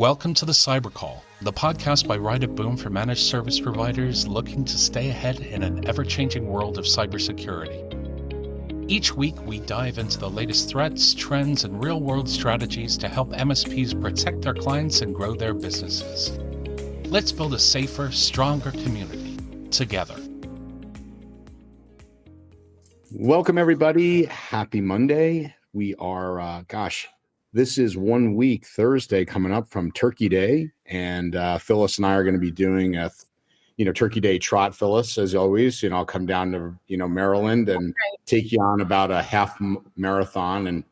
Welcome to the Cyber Call, the podcast by Ride of Boom for managed service providers looking to stay ahead in an ever-changing world of cybersecurity. Each week, we dive into the latest threats, trends, and real-world strategies to help MSPs protect their clients and grow their businesses. Let's build a safer, stronger community together. Welcome, everybody. Happy Monday. We are, this is 1 week, Thursday, coming up from Turkey Day. And Phyllis and I are going to be doing a, Turkey Day trot, Phyllis, as always. I'll come down to, Maryland and take you on about a half marathon and,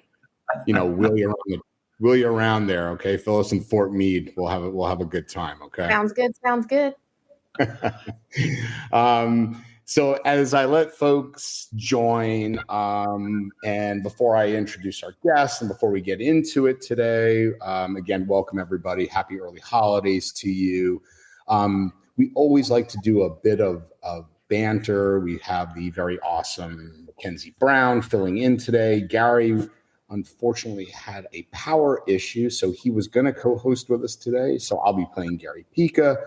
wheel you around there. Okay, Phyllis, in Fort Meade. We'll have a good time. Okay. Sounds good. So as I let folks join, and before I introduce our guests and before we get into it today, again, welcome everybody. Happy early holidays to you. We always like to do a bit of banter. We have the very awesome Mackenzie Brown filling in today. Gary, unfortunately, had a power issue, so he was going to co-host with us today. So I'll be playing Gary Pica.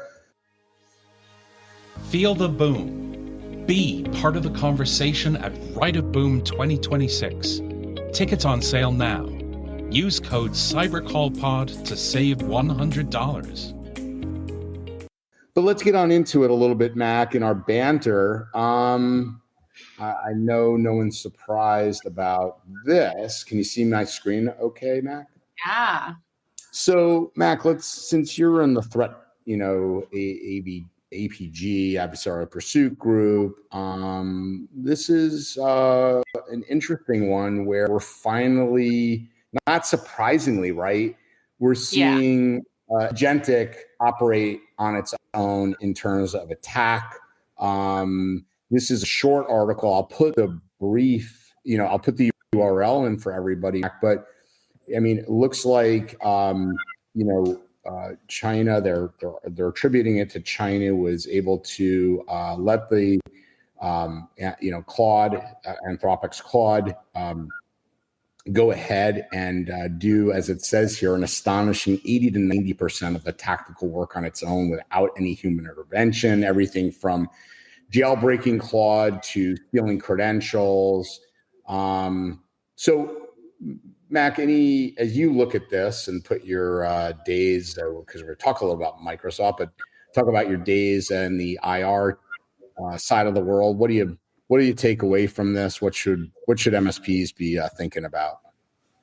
Feel the boom. Be part of the conversation at Ride of Boom 2026. Tickets on sale now. Use code CyberCallPod to save $100. But let's get on into it a little bit, Mac, in our banter. I know no one's surprised about this. Can you see my screen okay, Mac? Yeah. So, Mac, since you're in the threat, APG, Adversarial Pursuit Group. This is an interesting one where we're finally, not surprisingly, right? We're seeing agentic operate on its own in terms of attack. This is a short article. I'll put the brief, I'll put the URL in for everybody. But I mean, it looks like, China, they're attributing it to China, was able to let the Claude, Anthropic's Claude, go ahead and do, as it says here, an astonishing 80 to 90% of the tactical work on its own without any human intervention. Everything from jailbreaking Claude to stealing credentials. So, Mac, as you look at this and put your days, because we're talking a little about Microsoft, but talk about your days and the IR side of the world. What do you take away from this? What should MSPs be thinking about?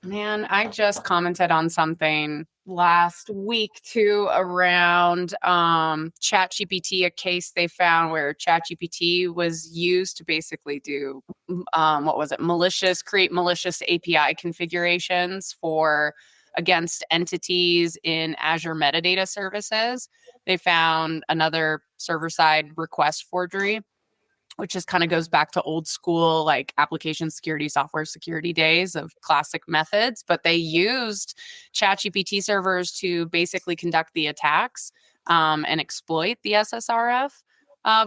Man, I just commented on something last week too around ChatGPT, a case they found where ChatGPT was used to basically do create malicious API configurations against entities in Azure metadata services. They found another server-side request forgery, which just kind of goes back to old school, like application security, software security days of classic methods. But they used ChatGPT servers to basically conduct the attacks and exploit the SSRF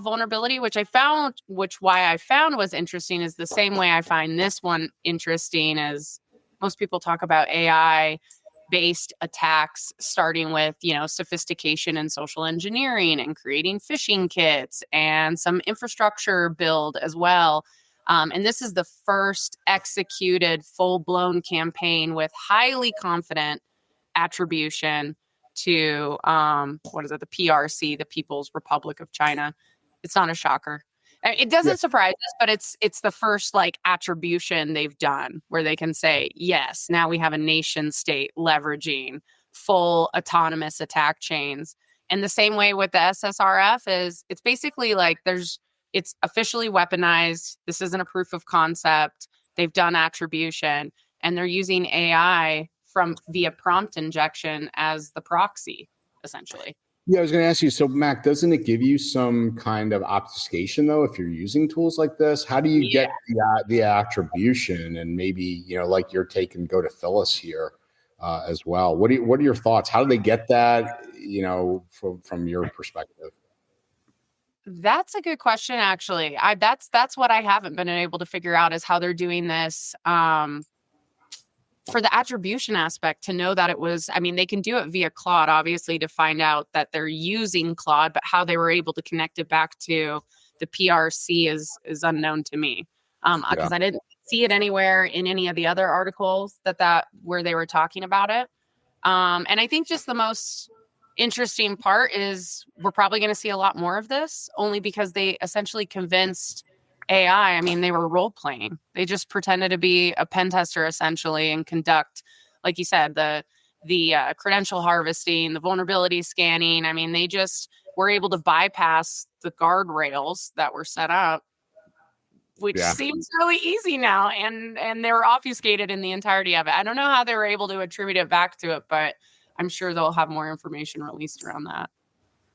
vulnerability, which I found was interesting is the same way I find this one interesting as most people talk about AI-based attacks, starting with, sophistication and social engineering and creating phishing kits and some infrastructure build as well. And this is the first executed full-blown campaign with highly confident attribution to, the PRC, the People's Republic of China. It's not a shocker. It doesn't surprise us, but it's the first attribution they've done where they can say, yes, now we have a nation state leveraging full autonomous attack chains. And the same way with the SSRF is it's basically it's officially weaponized. This isn't a proof of concept. They've done attribution and they're using AI via prompt injection as the proxy, essentially. Yeah, I was going to ask you, so Mac, doesn't it give you some kind of obfuscation though, if you're using tools like this? How do you get the attribution and maybe, like your take and go to Phyllis here as well? What are your thoughts? How do they get that, from your perspective? That's a good question, actually. That's what I haven't been able to figure out is how they're doing this. for the attribution aspect, to know that it was, I mean, they can do it via Claude, obviously, to find out that they're using Claude, but how they were able to connect it back to the PRC is unknown to me. Because I didn't see it anywhere in any of the other articles that where they were talking about it. And I think just the most interesting part is we're probably going to see a lot more of this, only because they essentially convinced AI. I mean, they were role playing. They just pretended to be a pen tester essentially and conduct, like you said, the credential harvesting, the vulnerability scanning. I mean, they just were able to bypass the guardrails that were set up, which seems really easy now. And they were obfuscated in the entirety of it. I don't know how they were able to attribute it back to it, but I'm sure they'll have more information released around that.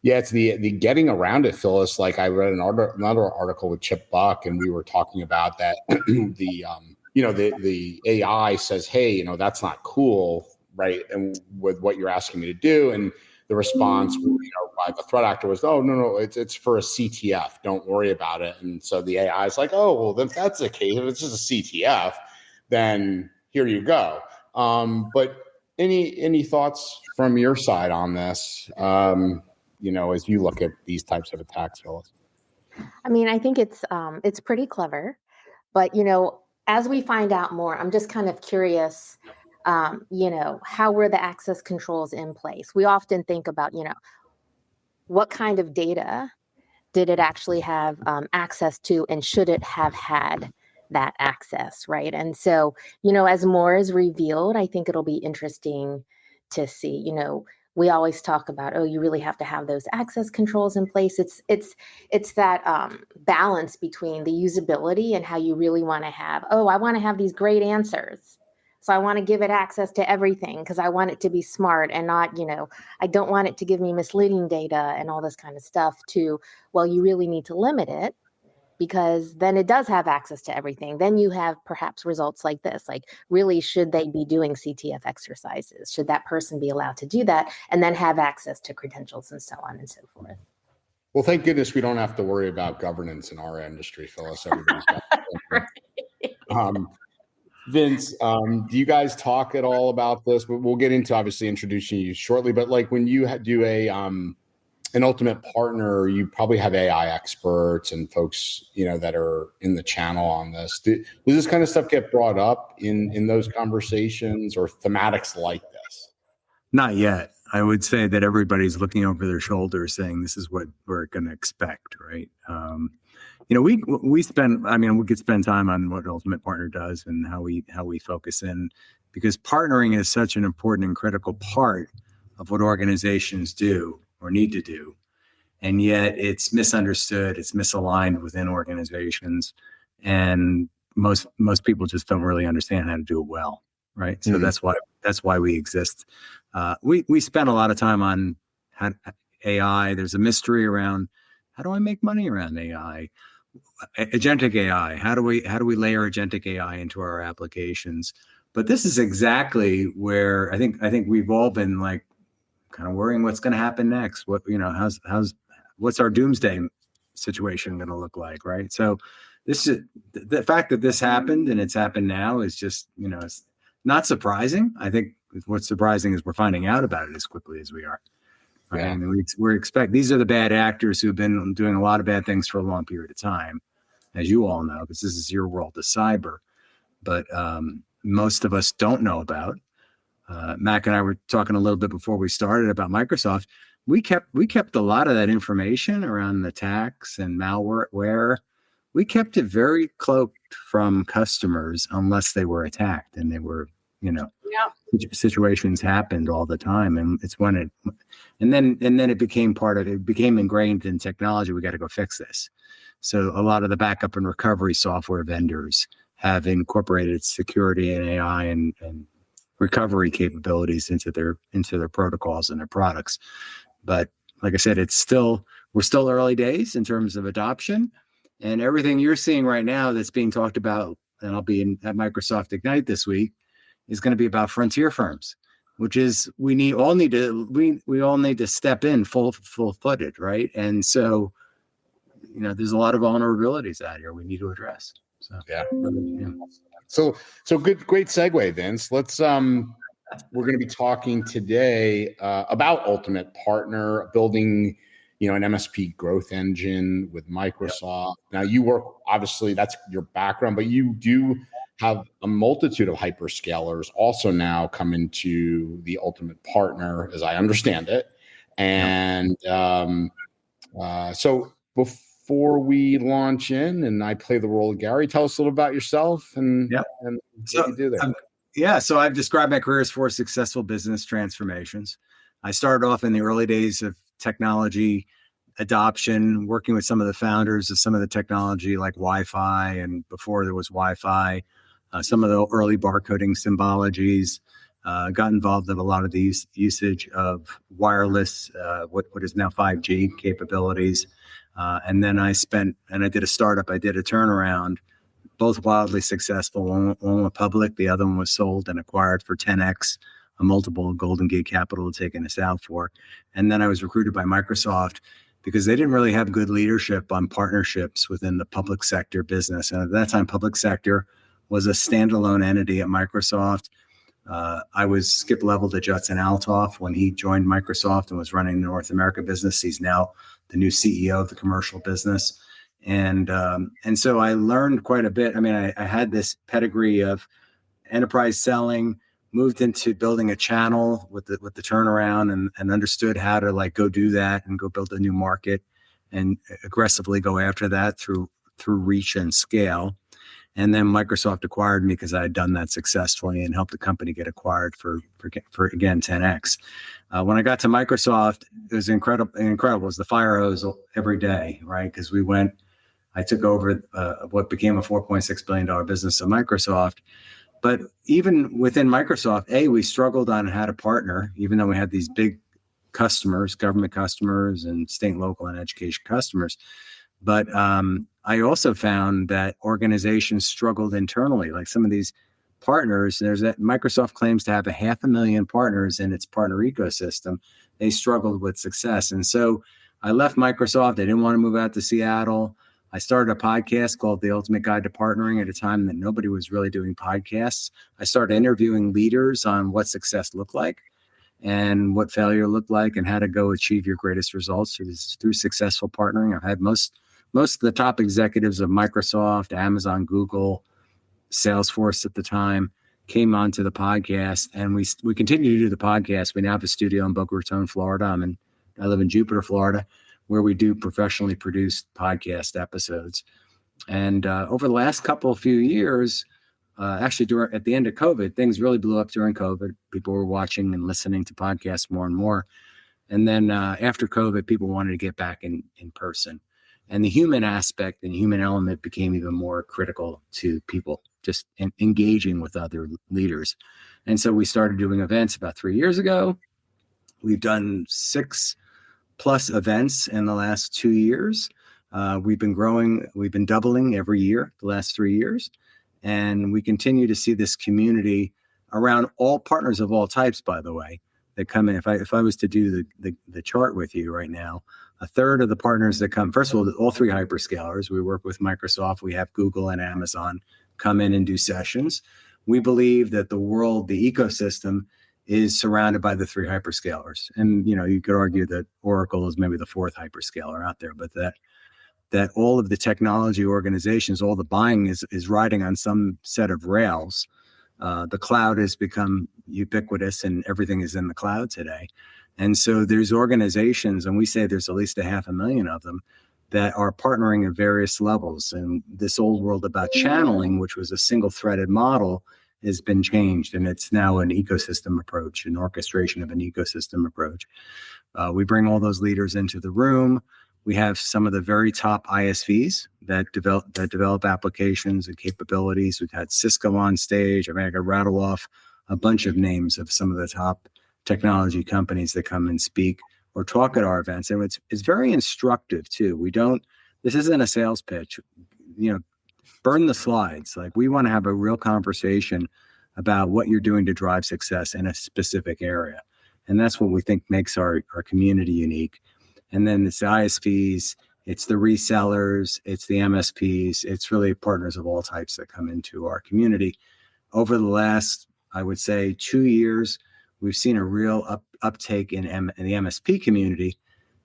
Yeah, it's the getting around it, Phyllis. Like I read another article with Chip Buck, and we were talking about that. the AI says, "Hey, that's not cool, right?" And with what you're asking me to do, and the response, by the threat actor was, "Oh, no, it's for a CTF. Don't worry about it." And so the AI is like, "Oh, well, then if that's the case, if it's just a CTF, then here you go." But any thoughts from your side on this? As you look at these types of attacks, Phyllis? I mean, I think it's pretty clever, but as we find out more, I'm just kind of curious. How were the access controls in place? We often think about, what kind of data did it actually have access to, and should it have had that access, right? And so, as more is revealed, I think it'll be interesting to see. We always talk about, oh, you really have to have those access controls in place. It's that balance between the usability and how you really want to have, I want to have these great answers. So I want to give it access to everything because I want it to be smart and not, I don't want it to give me misleading data and all this kind of stuff to, well, you really need to limit it, because then it does have access to everything. Then you have perhaps results like this, like really, should they be doing CTF exercises? Should that person be allowed to do that and then have access to credentials and so on and so forth? Well, thank goodness we don't have to worry about governance in our industry, Phyllis. Everybody's got Vince, do you guys talk at all about this? But we'll get into obviously introducing you shortly. But like when you do an ultimate partner, you probably have AI experts and folks that are in the channel on this. Does this kind of stuff get brought up in those conversations, or thematics like this? Not yet. I would say that everybody's looking over their shoulder saying this is what we're going to expect, right? We could spend time on what Ultimate Partner does and how we focus in, because partnering is such an important and critical part of what organizations do or need to do. And yet it's misunderstood, it's misaligned within organizations, and most people just don't really understand how to do it well, right? So that's why we exist. We spend a lot of time on AI. There's a mystery around, how do I make money around AI? Agentic AI. How do we layer agentic AI into our applications? But this is exactly where I think we've all been like kind of worrying what's going to happen next. What's our doomsday situation going to look like, right? So this is the fact that this happened and it's happened now is just, it's not surprising. I think what's surprising is we're finding out about it as quickly as we are. Right? Yeah. I mean, we expect these are the bad actors who've been doing a lot of bad things for a long period of time, as you all know, because this is your world of cyber. But most of us don't know about. Mac and I were talking a little bit before we started about Microsoft. We kept a lot of that information around the attacks and malware. We kept it very cloaked from customers unless they were attacked, and they were, situations happened all the time, and it's when it, and then it became ingrained in technology. We got to go fix this. So a lot of the backup and recovery software vendors have incorporated security and AI and recovery capabilities into their protocols and their products. But like I said, we're still early days in terms of adoption, and everything you're seeing right now that's being talked about, and I'll be at Microsoft Ignite this week, is going to be about frontier firms, which is we all need to step in full-footed, right? And so, there's a lot of vulnerabilities out here we need to address. So yeah. So great segue, Vince. Let's we're going to be talking today about Ultimate Partner, building, an MSP growth engine with Microsoft. Now, you work, obviously, that's your background, but you do have a multitude of hyperscalers also now come into the Ultimate Partner, as I understand it. And so before we launch in and I play the role of Gary, tell us a little about yourself and what you do there. So I've described my career as 4 successful business transformations. I started off in the early days of technology adoption, working with some of the founders of some of the technology like Wi-Fi, and before there was Wi-Fi, some of the early barcoding symbologies. Got involved in a lot of the usage of wireless, what is now 5G capabilities. And then I did a startup, I did a turnaround, both wildly successful. One went public, the other one was sold and acquired for 10x, a multiple Golden Gate Capital had taken us out for. And then I was recruited by Microsoft because they didn't really have good leadership on partnerships within the public sector business. And at that time, public sector was a standalone entity at Microsoft. I was skip level to Judson Althoff when he joined Microsoft and was running the North America business. He's now the new CEO of the commercial business. And so I learned quite a bit. I mean, I had this pedigree of enterprise selling, moved into building a channel with the turnaround, and understood how to go do that and go build a new market and aggressively go after that through reach and scale. And then Microsoft acquired me because I had done that successfully and helped the company get acquired for again 10x. When I got to Microsoft, it was incredible. It was the fire hose every day, right? Because I took over what became a $4.6 billion business at Microsoft. But even within Microsoft, we struggled on how to partner, even though we had these big customers, government customers and state, local, and education customers. But I also found that organizations struggled internally. Like some of these partners, Microsoft claims to have 500,000 partners in its partner ecosystem. They struggled with success. And so I left Microsoft. I didn't want to move out to Seattle. I started a podcast called The Ultimate Guide to Partnering at a time that nobody was really doing podcasts. I started interviewing leaders on what success looked like and what failure looked like and how to go achieve your greatest results through successful partnering. I've had most of the top executives of Microsoft, Amazon, Google, Salesforce at the time came onto the podcast, and we continue to do the podcast. We now have a studio in Boca Raton, Florida. I live in Jupiter, Florida, where we do professionally produced podcast episodes. And over the last few years, actually at the end of COVID, things really blew up during COVID. People were watching and listening to podcasts more and more. And then after COVID, people wanted to get back in person. And the human aspect and human element became even more critical to people just engaging with other leaders. And so we started doing events about 3 years ago. We've done 6+ events in the last 2 years. We've been growing. We've been doubling every year the last 3 years. And we continue to see this community around all partners of all types, by the way, that come in. If I was to do the chart with you right now, a third of the partners that come, first of all 3 hyperscalers, we work with Microsoft, we have Google and Amazon come in and do sessions. We believe that the ecosystem is surrounded by the 3 hyperscalers. And, you could argue that Oracle is maybe the 4th hyperscaler out there, but that all of the technology organizations, all the buying is riding on some set of rails. The cloud has become ubiquitous and everything is in the cloud today. And so there's organizations, and we say there's at least 500,000 of them, that are partnering at various levels. And this old world about channeling, which was a single-threaded model, has been changed. And it's now an ecosystem approach, an orchestration of an ecosystem approach. We bring all those leaders into the room. We have some of the very top ISVs that develop applications and capabilities. We've had Cisco on stage. I could rattle off a bunch of names of some of the top technology companies that come and speak or talk at our events. And it's very instructive too. This isn't a sales pitch, burn the slides. We want to have a real conversation about what you're doing to drive success in a specific area. And that's what we think makes our community unique. And then it's ISVs it's the resellers, it's the MSPs, it's really partners of all types that come into our community. Over the last, I would say, 2 years, we've seen a real uptake in the MSP community,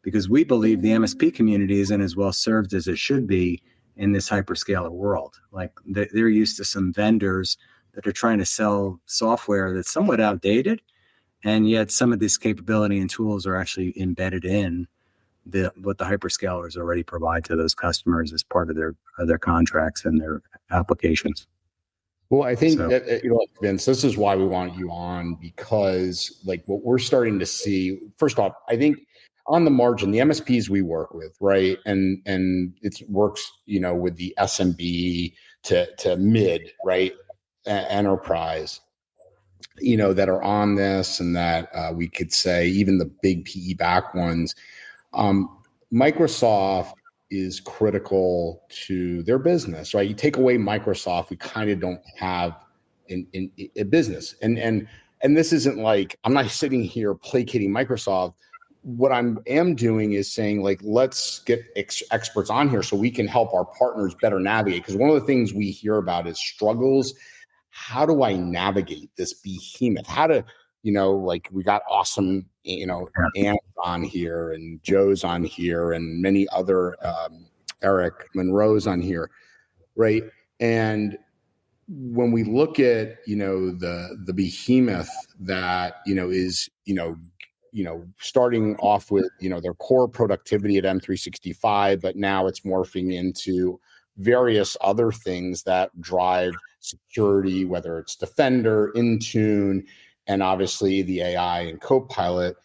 because we believe the MSP community isn't as well served as it should be in this hyperscaler world. Like they're used to some vendors that are trying to sell software that's somewhat outdated, and yet some of this capability and tools are actually embedded in what the hyperscalers already provide to those customers as part of their contracts and their applications. Well, I think that, Vince, this is why we want you on, because like what we're starting to see, first off, I think on the margin, the MSPs we work with, right, and it works, with the SMB to mid, right, enterprise, that are on this, and that we could say even the big PE back ones, Microsoft is critical to their business, right? You take away Microsoft, we kind of don't have in a business, and this isn't like I'm not sitting here placating Microsoft. What I am doing is saying, like, let's get experts on here so we can help our partners better navigate. Because one of the things we hear about is struggles. How do I navigate this behemoth? How to, like we got awesome, Ann on here and Joe's on here and many other, Eric Monroe's on here, right? And when we look at, the behemoth that, is, starting off with, their core productivity at M365, but now it's morphing into various other things that drive security, whether it's Defender, Intune, and obviously the AI and Copilot.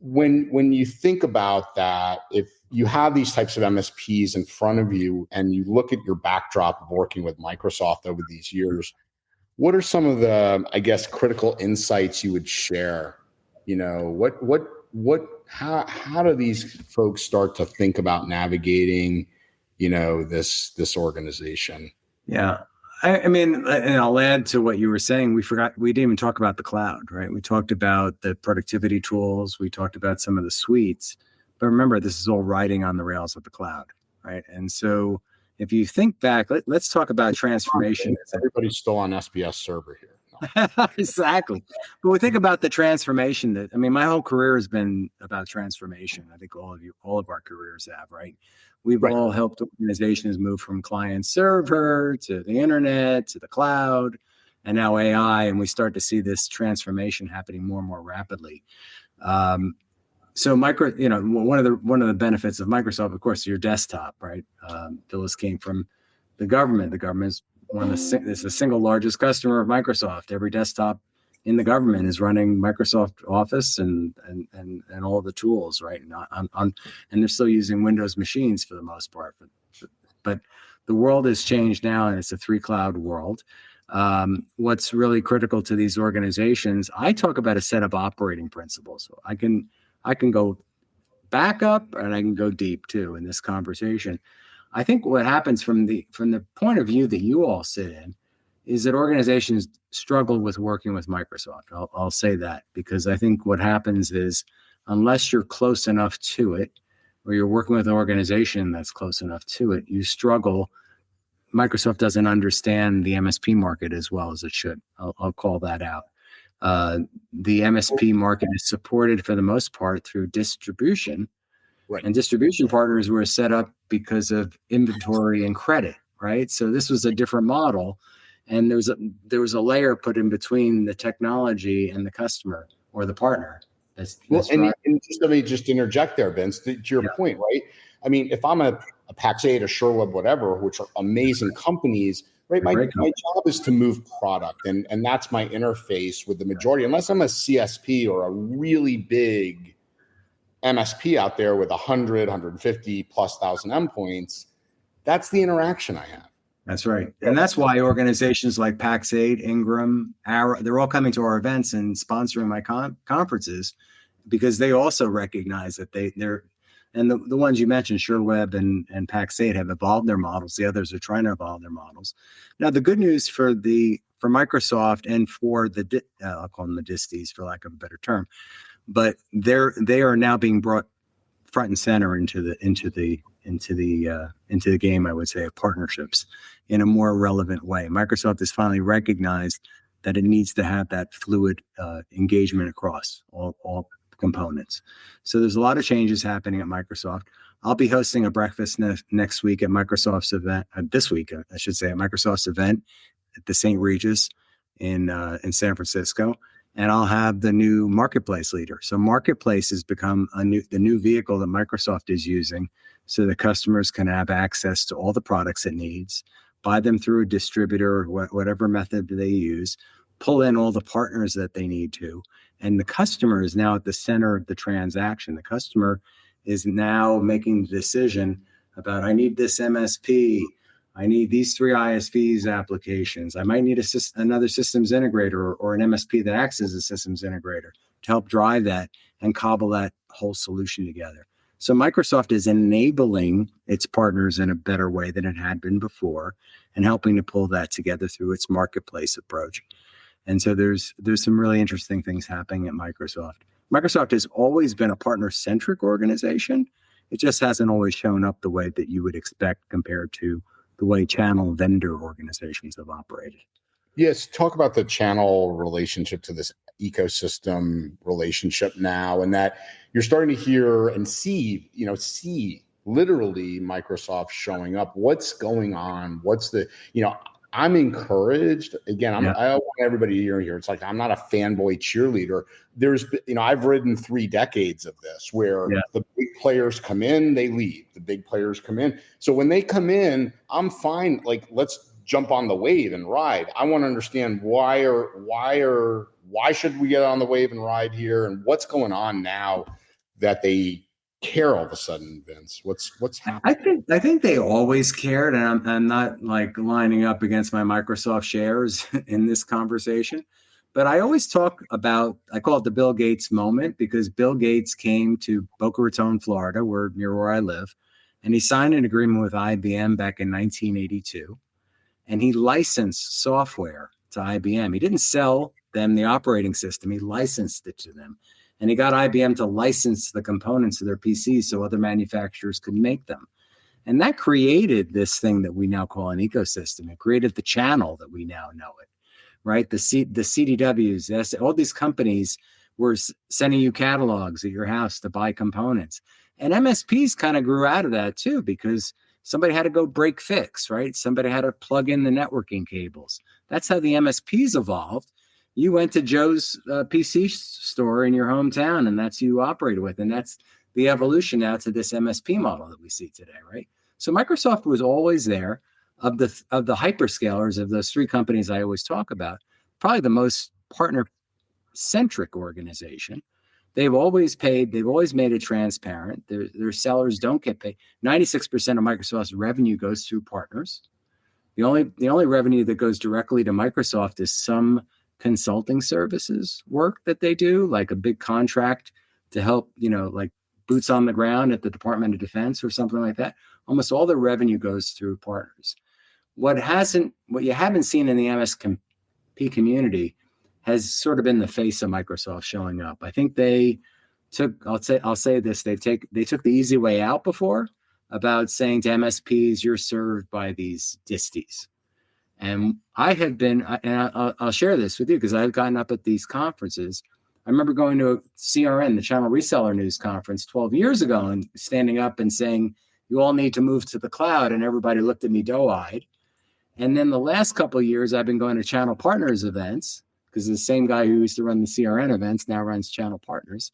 When you think about that, if you have these types of MSPs in front of you and you look at your backdrop of working with Microsoft over these years, what are some of the, I guess, critical insights you would share? How do these folks start to think about navigating, this organization? Yeah. I mean, and I'll add to what you were saying. We didn't even talk about the cloud, right? We talked about the productivity tools. We talked about some of the suites, but remember, this is all riding on the rails of the cloud, right? And so if you think back, let's talk about transformation. Everybody's still on SBS server here. Exactly. But we think about the transformation my whole career has been about transformation. I think all of our careers have, right? We've all helped organizations move from client server to the internet to the cloud and now AI. And we start to see this transformation happening more and more rapidly. So one of the benefits of Microsoft, of course, is your desktop, right? Phyllis came from the government. The government is is the single largest customer of Microsoft. Every desktop in the government is running Microsoft Office and all the tools, right? And they're still using Windows machines for the most part. But the world has changed now, and it's a 3-cloud world. What's really critical to these organizations, I talk about a set of operating principles. So I can go back up and I can go deep too in this conversation. I think what happens from the point of view that you all sit in is that organizations struggle with working with Microsoft. I'll say that because I think what happens is unless you're close enough to it, or you're working with an organization that's close enough to it, you struggle. Microsoft doesn't understand the MSP market as well as it should. I'll call that out. The MSP market is supported for the most part through distribution. Right. And distribution partners were set up because of inventory and credit, right? So this was a different model. And there was a layer put in between the technology and the customer or the partner. Let me just interject there, Vince, to your point, right? I mean, if I'm a Pax8, a SureWeb, whatever, which are amazing companies, right? My job is to move product, and that's my interface with the majority. Unless I'm a CSP or a really big MSP out there with 100, 150 plus thousand endpoints, that's the interaction I have. That's right. And that's why organizations like Pax8, Ingram, Arrow, they're all coming to our events and sponsoring my conferences because they also recognize that they're, and the ones you mentioned, SureWeb and Pax8 have evolved their models. The others are trying to evolve their models. Now, the good news for Microsoft and for I'll call them the disties for lack of a better term, but they are now being brought front and center into the the game, I would say, of partnerships in a more relevant way. Microsoft has finally recognized that it needs to have that fluid engagement across all components. So there's a lot of changes happening at Microsoft. I'll be hosting a breakfast next week at Microsoft's event, this week, I should say, at Microsoft's event at the St. Regis in San Francisco. And I'll have the new marketplace leader. So marketplace has become the new vehicle that Microsoft is using so that customers can have access to all the products it needs, buy them through a distributor or whatever method they use, pull in all the partners that they need to. And the customer is now at the center of the transaction. The customer is now making the decision about, I need this MSP, I need these 3 ISVs applications. I might need another systems integrator or an MSP that acts as a systems integrator to help drive that and cobble that whole solution together. So Microsoft is enabling its partners in a better way than it had been before and helping to pull that together through its marketplace approach. And so there's some really interesting things happening at Microsoft. Microsoft has always been a partner-centric organization. It just hasn't always shown up the way that you would expect compared to the way channel vendor organizations have operated. Yes, talk about the channel relationship to this ecosystem relationship now, and that you're starting to hear and see literally Microsoft showing up. What's going on? What's the, I'm encouraged. Again, I want everybody to hear here. It's like, I'm not a fanboy cheerleader. There's, I've ridden 3 decades of this where the big players come in, they leave. The big players come in. So when they come in, I'm fine. Like, let's jump on the wave and ride. I want to understand why should we get on the wave and ride here, and what's going on now that they care all of a sudden, Vince? What's happening? I think they always cared, and I'm not like lining up against my Microsoft shares in this conversation, but I always talk about, I call it the Bill Gates moment, because Bill Gates came to Boca Raton, Florida, near where I live, and he signed an agreement with IBM back in 1982, and he licensed software to IBM. He didn't sell them the operating system, he licensed it to them. And he got IBM to license the components of their PCs so other manufacturers could make them. And that created this thing that we now call an ecosystem. It created the channel that we now know it, right? The CDWs, all these companies were sending you catalogs at your house to buy components. And MSPs kind of grew out of that too, because somebody had to go break fix, right? Somebody had to plug in the networking cables. That's how the MSPs evolved. You went to Joe's PC store in your hometown, and that's who you operated with. And that's the evolution now to this MSP model that we see today, right? So Microsoft was always there. Of the hyperscalers, of those 3 companies I always talk about, probably the most partner-centric organization. They've always paid. They've always made it transparent. Their sellers don't get paid. 96% of Microsoft's revenue goes through partners. The only revenue that goes directly to Microsoft is some consulting services work that they do, like a big contract to help, like boots on the ground at the Department of Defense or something like that. Almost all the revenue goes through partners. What you haven't seen in the MSP community has sort of been the face of Microsoft showing up. I think they took, I'll say this, they took the easy way out before about saying to MSPs, you're served by these disties. And I have been, and I'll share this with you because I've gotten up at these conferences. I remember going to a CRN, the Channel Reseller News Conference 12 years ago, and standing up and saying, you all need to move to the cloud. And everybody looked at me doe-eyed. And then the last couple of years, I've been going to Channel Partners events because the same guy who used to run the CRN events now runs Channel Partners.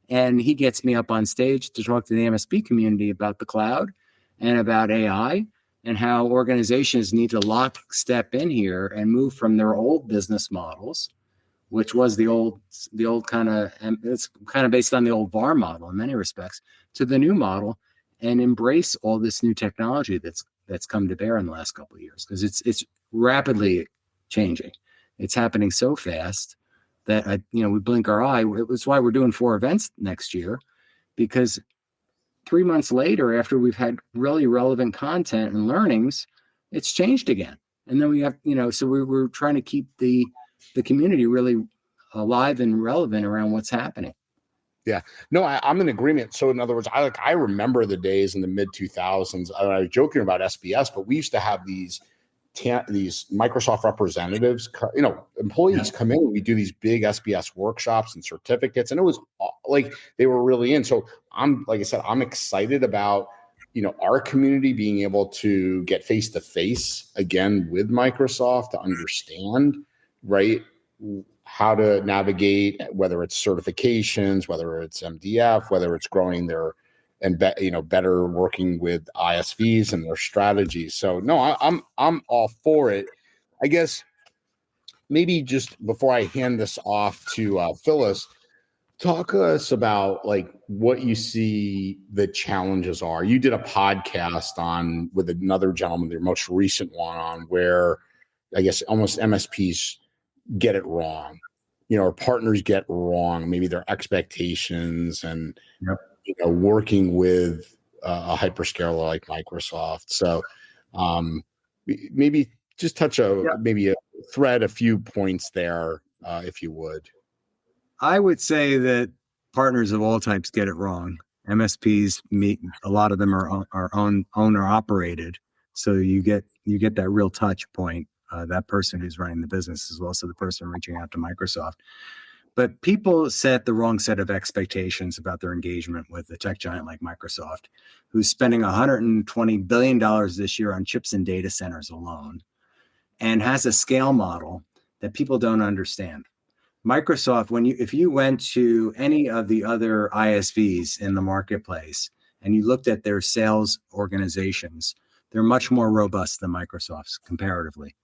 And he gets me up on stage to talk to the MSP community about the cloud and about AI. And how organizations need to lockstep in here and move from their old business models, which was the old kind of, it's kind of based on the old VAR model in many respects, to the new model and embrace all this new technology that's come to bear in the last couple of years, because it's rapidly changing. It's happening so fast that we blink our eye. It's why we're doing 4 events next year, because 3 months later, after we've had really relevant content and learnings, it's changed again. And then we have, so we're trying to keep the community really alive and relevant around what's happening. Yeah, no, I'm in agreement. So in other words, I remember the days in the mid 2000s. I was joking about SBS, but we used to have these Microsoft representatives, employees come in. We do these big SBS workshops and certificates, and it was like they were really in. So like I said, I'm excited about our community being able to get face to face again with Microsoft to understand, right, how to navigate, whether it's certifications, whether it's MDF, whether it's growing their better working with ISVs and their strategies. So no, I'm all for it. I guess maybe just before I hand this off to Phyllis, talk to us about like what you see the challenges are. You did a podcast with another gentleman, your most recent one, on where I guess almost MSPs get it wrong, or partners get wrong, maybe their expectations, and working with a hyperscaler like Microsoft. So maybe just touch maybe a few points there, if you would. I would say that partners of all types get it wrong. MSPs, a lot of them are owner operated, so you get that real touch point. That person who's running the business is also the person reaching out to Microsoft. But people set the wrong set of expectations about their engagement with a tech giant like Microsoft, who's spending $120 billion this year on chips and data centers alone, and has a scale model that people don't understand. Microsoft, if you went to any of the other ISVs in the marketplace and you looked at their sales organizations, they're much more robust than Microsoft's comparatively.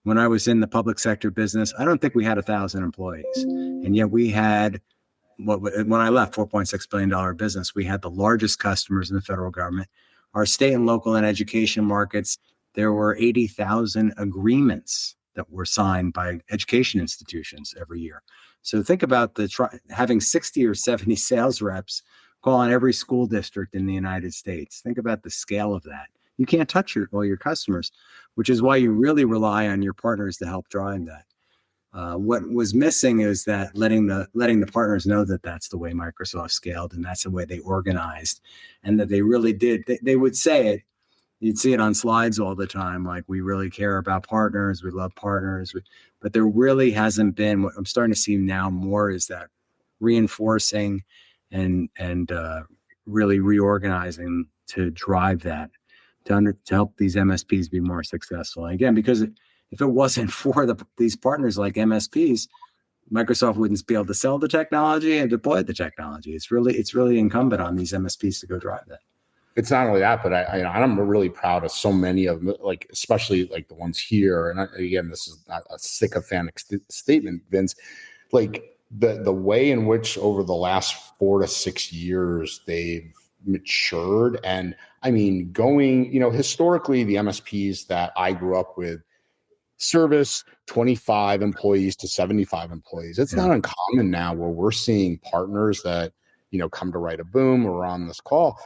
When I was in the public sector business, I don't think we had 1,000 employees. And yet we had, when I left, $4.6 billion business, we had the largest customers in the federal government. Our state and local and education markets, there were 80,000 agreements that were signed by education institutions every year. So think about having 60 or 70 sales reps call on every school district in the United States. Think about the scale of that. You can't touch all your customers, which is why you really rely on your partners to help drive that. What was missing is that letting the partners know that that's the way Microsoft scaled and that's the way they organized, and that they really did. They would say it. You'd see it on slides all the time, like, we really care about partners, we love partners, but there really hasn't been. What I'm starting to see now more is that reinforcing and really reorganizing to drive that, to help these MSPs be more successful. And again, because if it wasn't for these partners like MSPs, Microsoft wouldn't be able to sell the technology and deploy the technology. It's really incumbent on these MSPs to go drive that. It's not only that, but I'm really proud of so many of them, like especially like the ones here. And again, this is not a sycophantic statement, Vince. Like the way in which over the last 4 to 6 years they've matured, and I mean, going, historically the MSPs that I grew up with service 25 employees to 75 employees. It's not uncommon now where we're seeing partners that come to Write a Boom or on this call,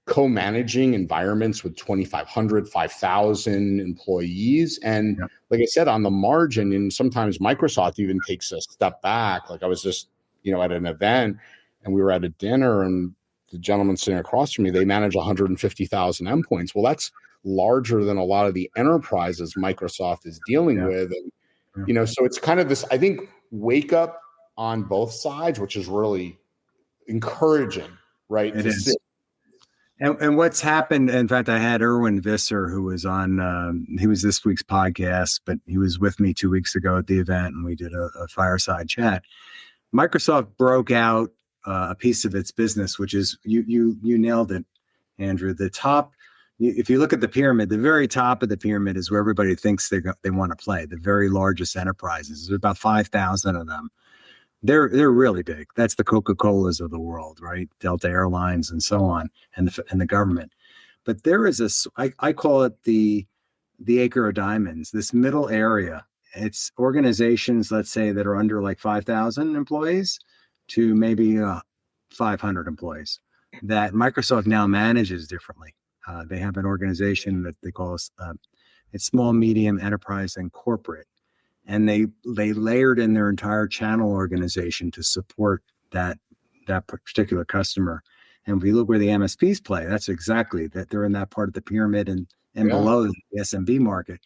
co-managing environments with 2,500, 5,000 employees. And like I said, on the margin, and sometimes Microsoft even takes a step back. Like I was just, at an event and we were at a dinner, and the gentleman sitting across from me, they manage 150,000 endpoints. Well, that's larger than a lot of the enterprises Microsoft is dealing with. And, so it's kind of this, I think, wake up on both sides, which is really encouraging, right? It is. And what's happened, in fact, I had Erwin Visser, who was on, he was this week's podcast, but he was with me 2 weeks ago at the event, and we did a fireside chat. Microsoft broke out a piece of its business, which is, you nailed it, Andrew. The top, if you look at the pyramid, the very top of the pyramid is where everybody thinks they want to play. The very largest enterprises, there's about 5,000 of them. They're really big. That's the Coca-Colas of the world, right? Delta Airlines and so on, and the government. But there is I call it the acre of diamonds, this middle area. It's organizations, let's say, that are under like 5,000 employees to maybe 500 employees that Microsoft now manages differently. They have an organization that they call it's small, medium, enterprise, and corporate. And they layered in their entire channel organization to support that that particular customer. And if we look where the MSPs play, that's exactly that. They're in that part of the pyramid and below the SMB market.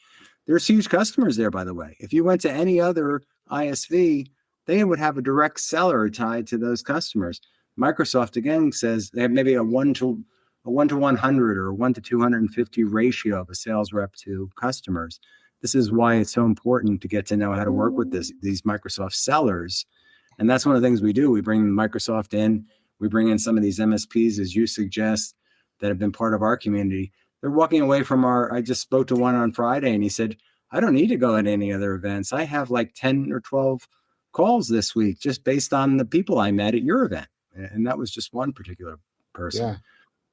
There's huge customers there, by the way. If you went to any other ISV, they would have a direct seller tied to those customers. Microsoft, again, says they have maybe a 1 to 100 or 1 to 250 ratio of a sales rep to customers. This is why it's so important to get to know how to work with these Microsoft sellers. And that's one of the things we do. We bring Microsoft in. We bring in some of these MSPs, as you suggest, that have been part of our community. They're walking away from I just spoke to one on Friday, and he said, I don't need to go at any other events. I have like 10 or 12 calls this week just based on the people I met at your event. And that was just one particular person. Yeah.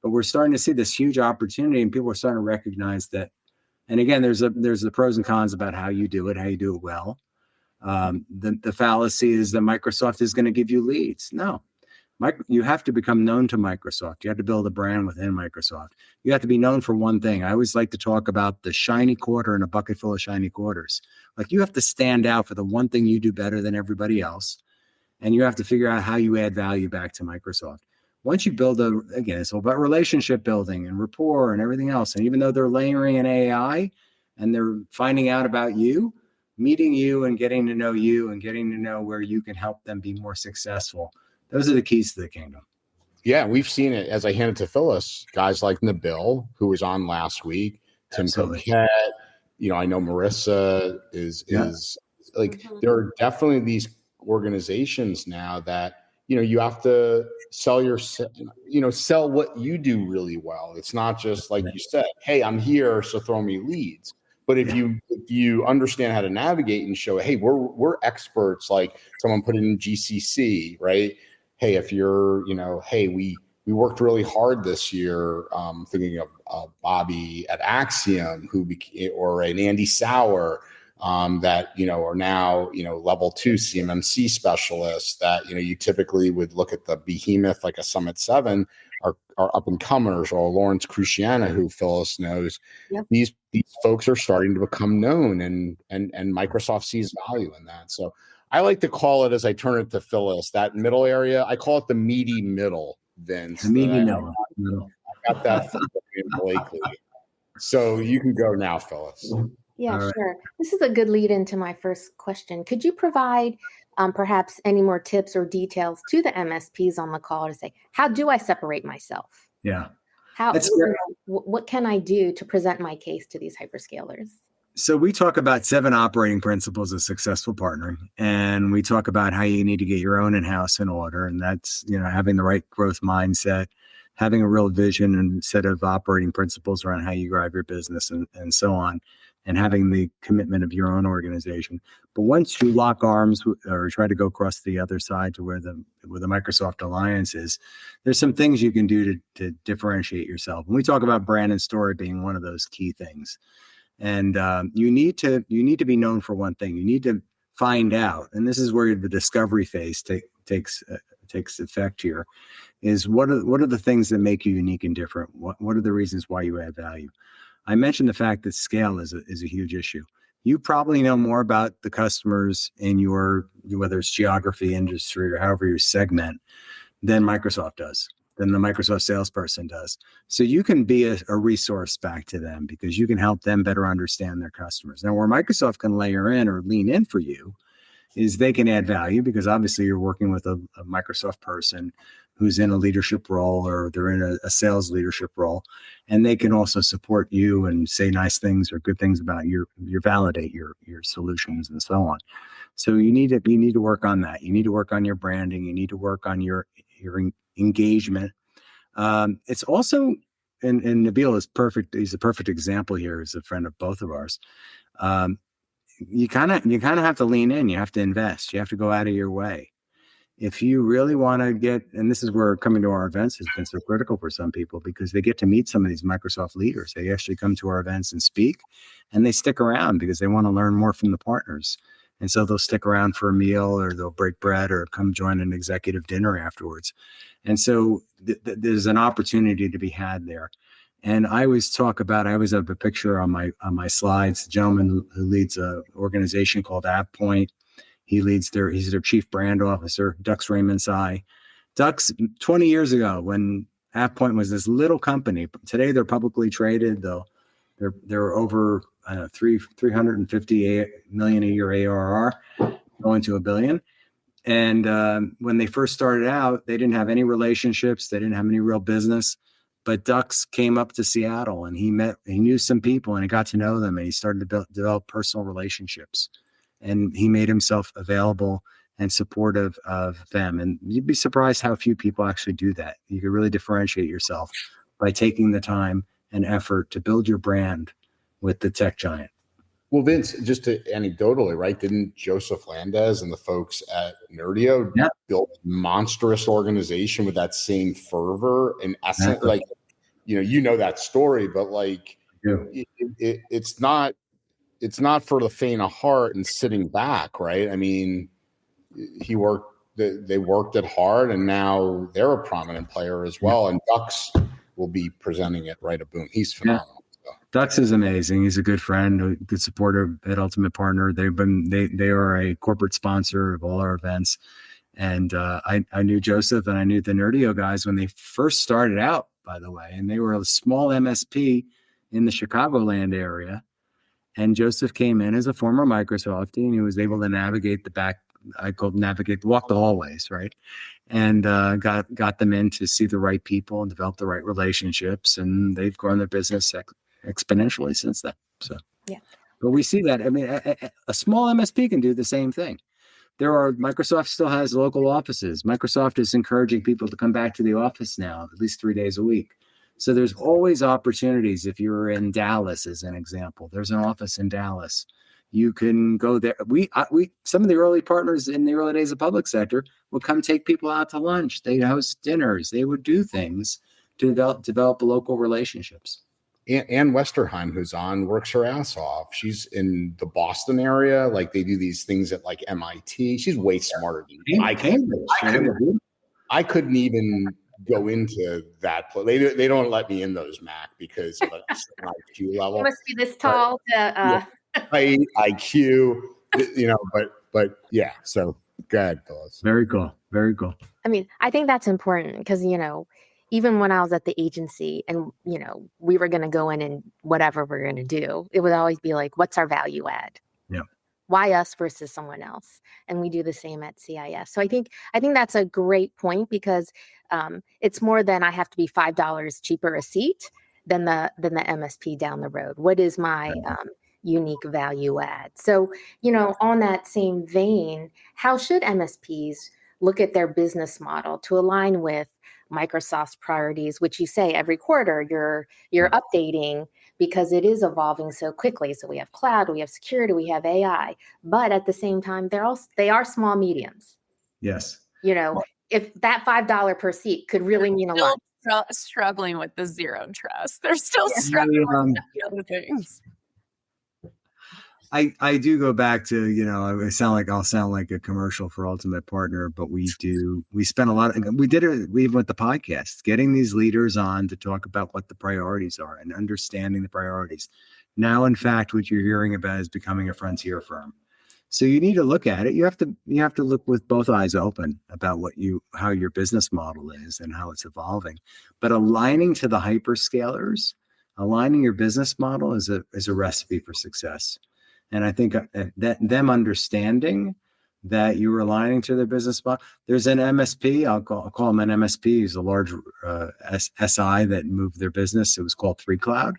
But we're starting to see this huge opportunity, and people are starting to recognize that. And again, there's the pros and cons about how you do it well. The fallacy is that Microsoft is going to give you leads. No. You have to become known to Microsoft. You have to build a brand within Microsoft. You have to be known for one thing. I always like to talk about the shiny quarter in a bucket full of shiny quarters. Like, you have to stand out for the one thing you do better than everybody else. And you have to figure out how you add value back to Microsoft. Once you build again, it's all about relationship building and rapport and everything else. And even though they're layering in AI and they're finding out about you, meeting you and getting to know you and getting to know where you can help them be more successful. Those are the keys to the kingdom. Yeah, we've seen it as I handed to Phyllis. Guys like Nabil, who was on last week, Tim Coquette, I know Marissa is like, there are definitely these organizations now that, you have to sell what you do really well. It's not just like you said, hey, I'm here, so throw me leads. But if you understand how to navigate and show, hey, we're experts, like someone put it in GCC, right? Hey, if you're, hey, we worked really hard this year, thinking of Bobby at Axiom, or an Andy Sauer, that, are now, level 2 CMMC specialists that, you typically would look at the behemoth like a Summit 7 are up and comers, or Lawrence Cruciana, who Phyllis knows. Yep. These folks are starting to become known, and Microsoft sees value in that. So I like to call it, as I turn it to Phyllis, that middle area. I call it the meaty middle, Vince. The meaty middle. I got that from Blakely. So you can go now, Phyllis. Yeah, right. Sure. This is a good lead into my first question. Could you provide perhaps any more tips or details to the MSPs on the call to say, how do I separate myself? Yeah. What can I do to present my case to these hyperscalers? So we talk about 7 operating principles of successful partnering, and we talk about how you need to get your own in-house in order. And that's, having the right growth mindset, having a real vision and set of operating principles around how you drive your business and so on, and having the commitment of your own organization. But once you lock arms or try to go across the other side to where the Microsoft Alliance is, there's some things you can do to differentiate yourself. And we talk about brand and story being one of those key things. And you need to be known for one thing. You need to find out, and this is where the discovery phase takes effect here, is what are the things that make you unique and different? What are the reasons why you add value? I mentioned the fact that scale is a huge issue. You probably know more about the customers in your, whether it's geography, industry, or however you segment, than Microsoft does, than the Microsoft salesperson does. So you can be a resource back to them because you can help them better understand their customers. Now, where Microsoft can layer in or lean in for you is they can add value, because obviously you're working with a Microsoft person who's in a leadership role, or they're in a sales leadership role, and they can also support you and say nice things or good things about validate your solutions and so on. So you need to work on that. You need to work on your branding. You need to work on your engagement. It's also, and Nabil is perfect. He's a perfect example here. He's a friend of both of ours. You kind of have to lean in. You have to invest. You have to go out of your way. If you really want to get, and this is where coming to our events has been so critical for some people, because they get to meet some of these Microsoft leaders. They actually come to our events and speak, and they stick around because they want to learn more from the partners. And so they'll stick around for a meal, or they'll break bread, or come join an executive dinner afterwards. And so there's an opportunity to be had there. And I always have a picture on my slides, a gentleman who leads an organization called AppPoint. He's their chief brand officer, Dux Raymond-Sai. Ducks 20 years ago when AvePoint was this little company. Today they're publicly traded, though. They're over 358 million a year ARR, going to $1 billion. And when they first started out, they didn't have any relationships. They didn't have any real business. But Ducks came up to Seattle and he knew some people and he got to know them and he started to develop personal relationships. And he made himself available and supportive of them. And you'd be surprised how few people actually do that. You could really differentiate yourself by taking the time and effort to build your brand with the tech giant. Well, Vince, just anecdotally, right? Didn't Joseph Landez and the folks at Nerdio build a monstrous organization with that same fervor and essence? Like, you know that story, but like, it's not for the faint of heart and sitting back, right? I mean, they worked it hard, and now they're a prominent player as well. And Ducks will be presenting it right at Boom. He's phenomenal. Yeah. Ducks is amazing. He's a good friend, a good supporter at Ultimate Partner. They are a corporate sponsor of all our events. And I knew Joseph and I knew the Nerdio guys when they first started out, by the way, and they were a small MSP in the Chicagoland area. And Joseph came in as a former Microsoftie and he was able to navigate walk the hallways, right? And got them in to see the right people and develop the right relationships. And they've grown their business exponentially since then. So, yeah. But we see that. I mean, a small MSP can do the same thing. Microsoft still has local offices. Microsoft is encouraging people to come back to the office now, at least 3 days a week. So there's always opportunities. If you're in Dallas, as an example, there's an office in Dallas. You can go there. Some of the early partners in the early days of public sector would come take people out to lunch. They'd host dinners. They would do things to develop local relationships. Ann Westerheim, who's on, works her ass off. She's in the Boston area. Like they do these things at like MIT. She's way smarter than me. I couldn't even go into that place. They don't let me in those, Mac, because of a IQ level. You must be this tall to height, IQ, but yeah. So go ahead, Phyllis. Very cool. Very cool. I mean, I think that's important because, even when I was at the agency and, we were going to go in and whatever we're going to do, it would always be like, what's our value add? Yeah. Why us versus someone else? And we do the same at CIS. So I think that's a great point because it's more than I have to be $5 cheaper a seat than the MSP down the road. What is my unique value add? So, on that same vein, how should MSPs look at their business model to align with Microsoft's priorities, which you say every quarter you're updating because it is evolving so quickly. So we have cloud, we have security, we have AI, but at the same time, they are small mediums. Yes. If that $5 per seat could really mean a lot. Struggling with the zero trust. They're still struggling with the other things. I do go back to, I'll sound like a commercial for Ultimate Partner, but we spent a lot we did it even with the podcast, getting these leaders on to talk about what the priorities are and understanding the priorities. Now, in fact, what you're hearing about is becoming a frontier firm. So you need to look at it. You have to look with both eyes open about how your business model is and how it's evolving, but aligning to the hyperscalers, aligning your business model is a recipe for success. And I think that them understanding that you're aligning to their business model. There's an MSP, I'll call them an MSP. He's a large SI that moved their business. It was called 3Cloud.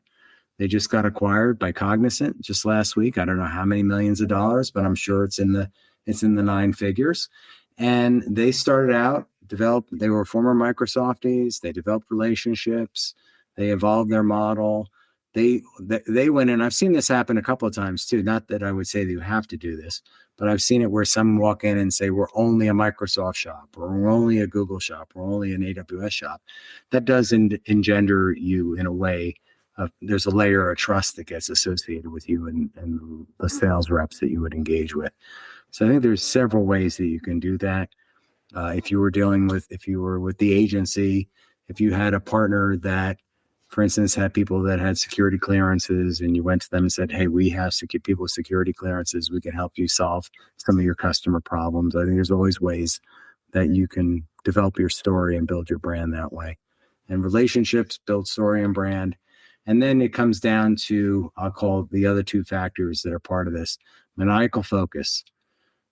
They just got acquired by Cognizant just last week. I don't know how many millions of dollars, but I'm sure it's in the 9 figures. And they started out, they were former Microsofties. They developed relationships. They evolved their model. They went in. I've seen this happen a couple of times too. Not that I would say that you have to do this, but I've seen it where some walk in and say, we're only a Microsoft shop, or we're only a Google shop, or only an AWS shop. That does engender you in a way of, there's a layer of trust that gets associated with you and the sales reps that you would engage with. So I think there's several ways that you can do that. If you were with the agency, if you had a partner that, for instance, had people that had security clearances and you went to them and said, hey, we have people with security clearances. We can help you solve some of your customer problems. I think there's always ways that you can develop your story and build your brand that way. And relationships build story and brand. And then it comes down to, I'll call the other two factors that are part of this, maniacal focus.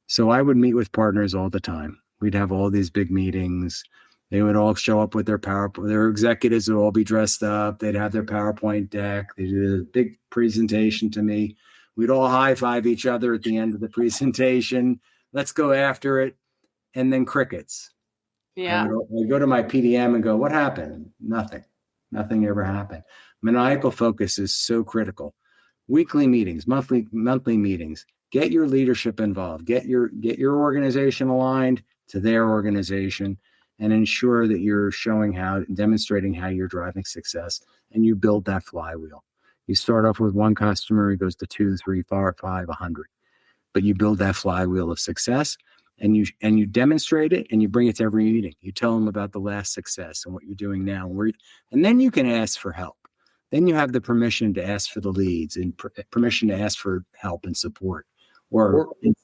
So I would meet with partners all the time. We'd have all these big meetings. They would all show up with their PowerPoint. Their executives would all be dressed up. They'd have their PowerPoint deck. They did a big presentation to me. We'd all high five each other at the end of the presentation. Let's go after it. And then crickets. Yeah. I go to my PDM and go, what happened? Nothing. Nothing ever happened. Maniacal focus is so critical. Weekly meetings, monthly meetings. Get your leadership involved. Get your organization aligned to their organization, and ensure that you're demonstrating how you're driving success, and you build that flywheel. You start off with one customer, it goes to 2, 3, 4, 5, 100. But you build that flywheel of success, and you demonstrate it, and you bring it to every meeting. You tell them about the last success and what you're doing now, and then you can ask for help. Then you have the permission to ask for the leads and permission to ask for help and support, or bring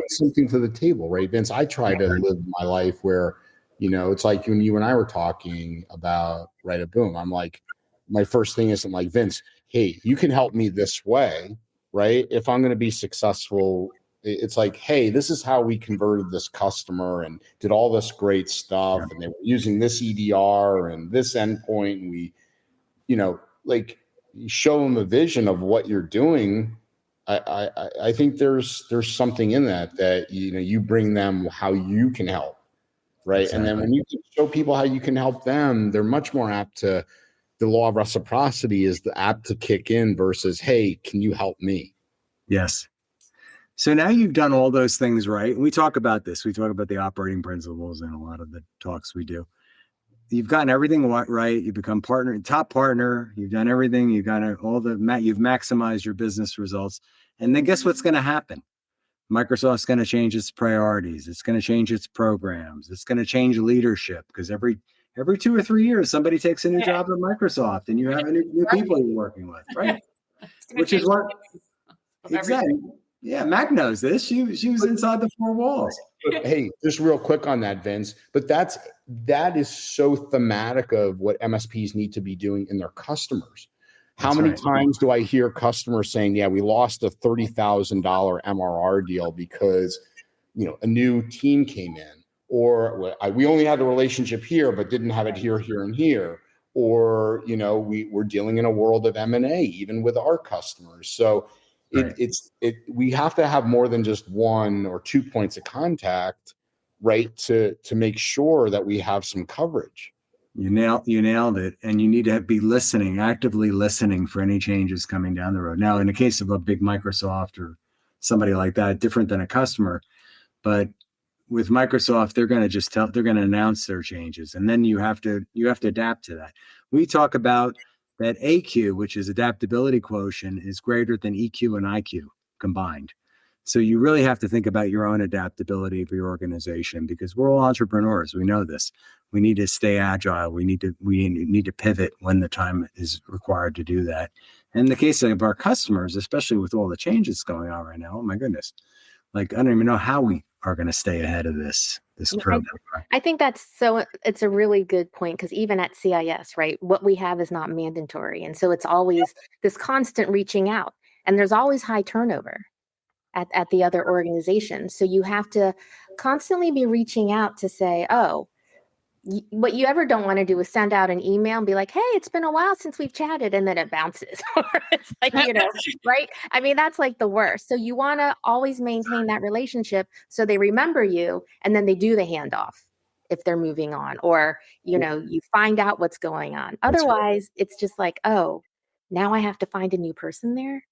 something to the table, right, Vince? I try to live my life where, it's like when you and I were talking about Write a Boom. I'm like, my first thing isn't like, Vince, hey, you can help me this way, right? If I'm going to be successful, it's like, hey, this is how we converted this customer and did all this great stuff, and they were using this EDR and this endpoint, and we, like, you show them a vision of what you're doing. I think there's something in that you bring them how you can help, right? Exactly. And then when you can show people how you can help them, they're much more apt to. The law of reciprocity is the apt to kick in versus, hey, can you help me? Yes. So now you've done all those things right. And we talk about this. We talk about the operating principles in a lot of the talks we do. You've gotten everything right. You've become top partner. You've done everything. You've got you've maximized your business results. And then guess what's going to happen? Microsoft's going to change its priorities. It's going to change its programs. It's going to change leadership, because every 2 or 3 years, somebody takes a new job at Microsoft, and you have new people you're working with, right? Which is what exactly. Yeah, Mac knows this. She was inside the 4 walls. But hey, just real quick on that, Vince. But that is so thematic of what MSPs need to be doing in their customers. How many times do I hear customers saying, "Yeah, we lost a $30,000 MRR deal because a new team came in," or we only had a relationship here but didn't have it here, and here, or we're dealing in a world of M&A even with our customers. So we have to have more than just 1 or 2 points of contact, right, to make sure that we have some coverage. You nailed it. And you need to be actively listening for any changes coming down the road. Now, in the case of a big Microsoft or somebody like that, different than a customer, but with Microsoft, they're going to announce their changes, and then you have to adapt to that. We talk about that AQ, which is adaptability quotient, is greater than EQ and IQ combined. So you really have to think about your own adaptability of your organization, because we're all entrepreneurs. We know this. We need to stay agile. We need to pivot when the time is required to do that. And in the case of our customers, especially with all the changes going on right now, oh my goodness, like I don't even know how we are going to stay ahead of this curve. I think it's a really good point, because even at CIS, right, what we have is not mandatory. And so it's always this constant reaching out, and there's always high turnover at the other organization. So you have to constantly be reaching out to say, what you ever don't want to do is send out an email and be like, hey, it's been a while since we've chatted, and then it bounces. It's like, right? I mean, that's like the worst. So you want to always maintain that relationship so they remember you, and then they do the handoff if they're moving on, or, you find out what's going on. Otherwise, it's just like, oh, now I have to find a new person there.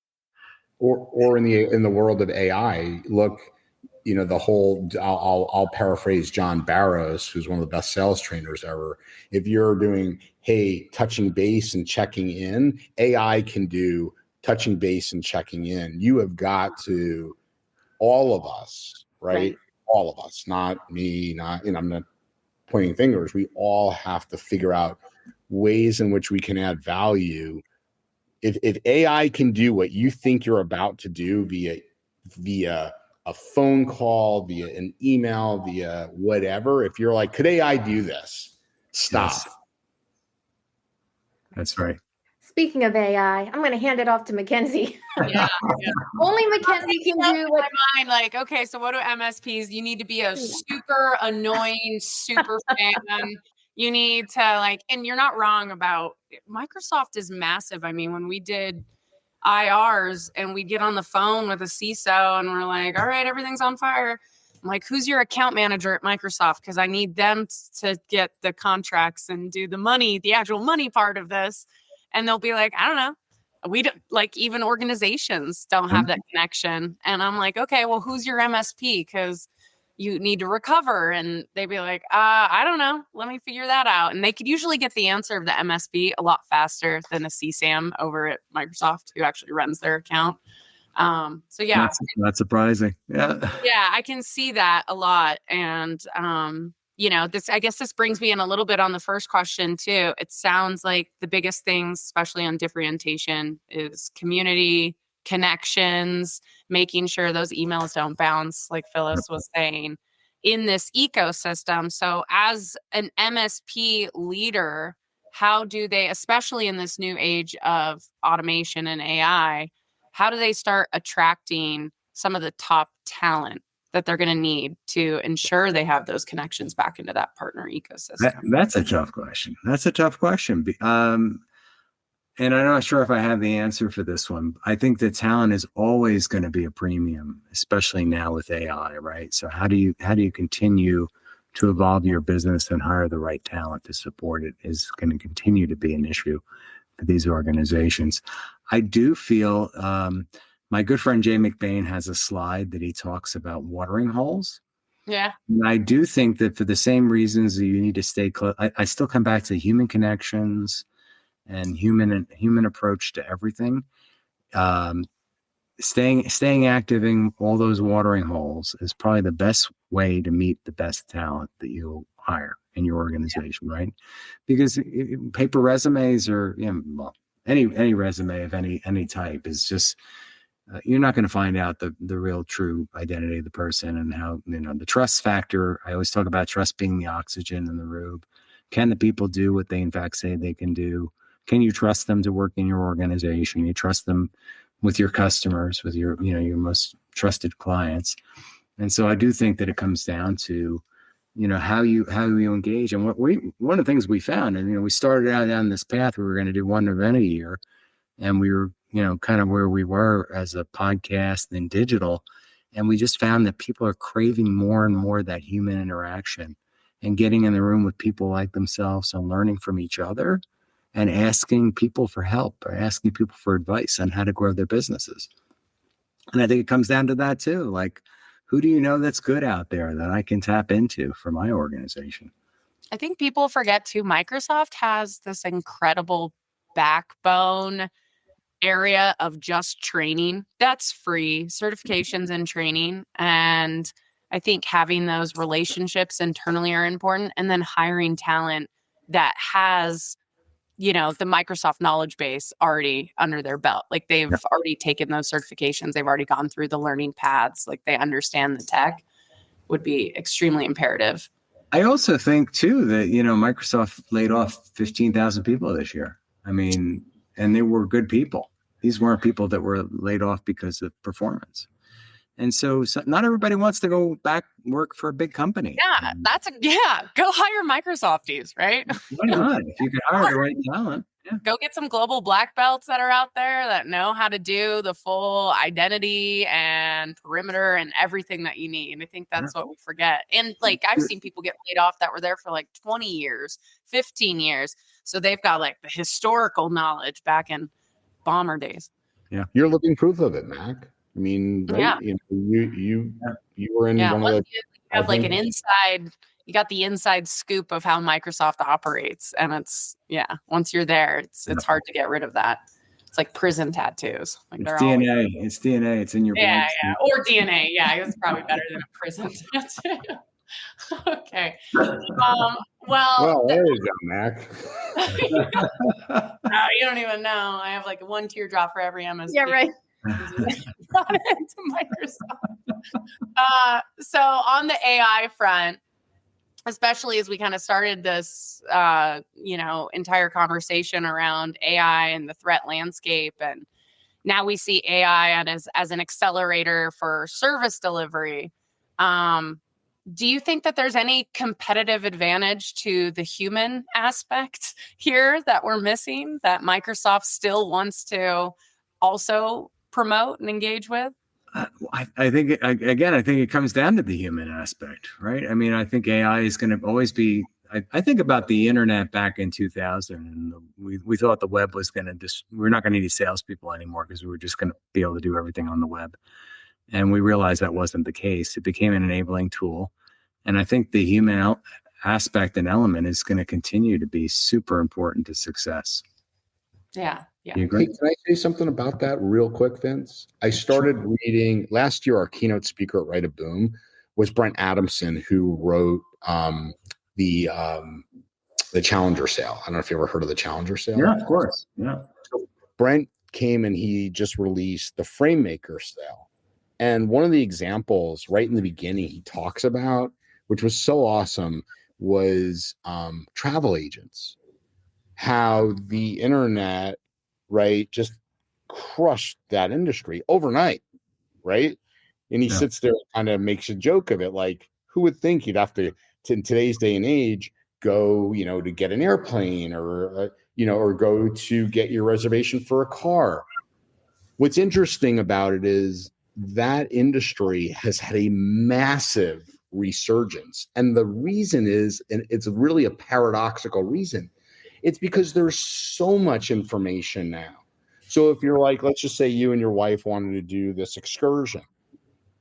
Or in the world of AI, look, the whole, I'll paraphrase John Barrows, who's one of the best sales trainers ever. If you're doing, hey, touching base and checking in, AI can do touching base and checking in. You have got to, all of us, right? All of us, not me, I'm not pointing fingers. We all have to figure out ways in which we can add value. If AI can do what you think you're about to do via a phone call, via an email, via whatever, if you're like, could AI do this? Stop. Yes. That's right. Speaking of AI, I'm going to hand it off to Mackenzie. Yeah. Only Mackenzie can do In what. my mind, like, okay, so what do MSPs? You need to be a super annoying super fan. You need to like, and you're not wrong about Microsoft is massive. I mean, when we did IRs and we get on the phone with a CISO and we're like, all right, everything's on fire. I'm like, who's your account manager at Microsoft? Because I need them to get the contracts and do the money, the actual money part of this. And they'll be like, I don't know. We don't, like, even organizations don't have that connection. And I'm like, okay, well, who's your MSP? Because you need to recover. And they'd be like, I don't know. Let me figure that out. And they could usually get the answer of the MSP a lot faster than a CSAM over at Microsoft who actually runs their account. So yeah, that's surprising. Yeah. Yeah, I can see that a lot. And, I guess this brings me in a little bit on the first question too. It sounds like the biggest things, especially on differentiation, is community, connections, making sure those emails don't bounce, like Phyllis was saying, in this ecosystem. So as an MSP leader, how do they, especially in this new age of automation and AI, how do they start attracting some of the top talent that they're going to need to ensure they have those connections back into that partner ecosystem? That's a tough question. And I'm not sure if I have the answer for this one. I think the talent is always going to be a premium, especially now with AI, right? So how do you continue to evolve your business and hire the right talent to support it is going to continue to be an issue for these organizations. I do feel my good friend Jay McBain has a slide that he talks about watering holes. Yeah. And I do think that for the same reasons that you need to stay close, I still come back to human connections and human approach to everything. Staying active in all those watering holes is probably the best way to meet the best talent that you'll hire in your organization, right? Because paper resumes or any resume of any type is just you're not going to find out the real true identity of the person and how the trust factor. I always talk about trust being the oxygen in the room. Can the people do what they in fact say they can do? Can you trust them to work in your organization? You trust them with your customers, with your most trusted clients. And so I do think that it comes down to how you engage. And one of the things we found, and we started out down this path, we were going to do one event a year, and we were kind of where we were as a podcast and digital, and we just found that people are craving more and more that human interaction and getting in the room with people like themselves and learning from each other and asking people for help or asking people for advice on how to grow their businesses. And I think it comes down to that too. Like, who do you know that's good out there that I can tap into for my organization? I think people forget too, Microsoft has this incredible backbone area of just training that's free, certifications and training. And I think having those relationships internally are important, and then hiring talent that has the Microsoft knowledge base already under their belt. Like they've already taken those certifications. They've already gone through the learning paths. Like they understand the tech would be extremely imperative. I also think too that, Microsoft laid off 15,000 people this year. I mean, and they were good people. These weren't people that were laid off because of performance. And so not everybody wants to go back work for a big company. Yeah, go hire Microsofties, right? Why not? If you can hire the right talent. Yeah. Go get some global black belts that are out there that know how to do the full identity and perimeter and everything that you need. And I think that's what we forget. And like I've seen people get laid off that were there for like 20 years, 15 years. So they've got like the historical knowledge back in bomber days. Yeah. You're living proof of it, Mac. I mean, right? You were in one of the. You have like an inside. You got the inside scoop of how Microsoft operates, and it's once you're there, it's hard to get rid of that. It's like prison tattoos. Like it's DNA. It's DNA. It's in your blood. Yeah, or DNA. Yeah, it's probably better than a prison tattoo. Okay. Well, there you go, Mac. No, you don't even know. I have like one teardrop for every MSP. Yeah, right. brought it into Microsoft. So on the AI front, especially as we kind of started this, entire conversation around AI and the threat landscape, and now we see AI as an accelerator for service delivery. Do you think that there's any competitive advantage to the human aspect here that we're missing, that Microsoft still wants to also promote and engage with? I think it comes down to the human aspect, right? I mean, I think AI is going to always be. I think about the internet back in 2000, and we thought the web was going to we're not going to need salespeople anymore because we were just going to be able to do everything on the web. And we realized that wasn't the case. It became an enabling tool. And I think the human aspect and element is going to continue to be super important to success. Yeah. Yeah. You agree? Hey, can I say something about that real quick, Vince? I started reading last year. Our keynote speaker at Write a Boom was Brent Adamson, who wrote the Challenger sale. I don't know if you ever heard of the Challenger sale. Yeah, of course. Yeah. So Brent came and he just released the Framemaker sale. And one of the examples right in the beginning he talks about, which was so awesome, was travel agents. How the internet, right, just crushed that industry overnight, right? And he sits there and kind of makes a joke of it, like, who would think you'd have to in today's day and age, go, to get an airplane or go to get your reservation for a car. What's interesting about it is that industry has had a massive resurgence. And the reason is, and it's really a paradoxical reason, it's because there's so much information now. So if you're like, let's just say you and your wife wanted to do this excursion.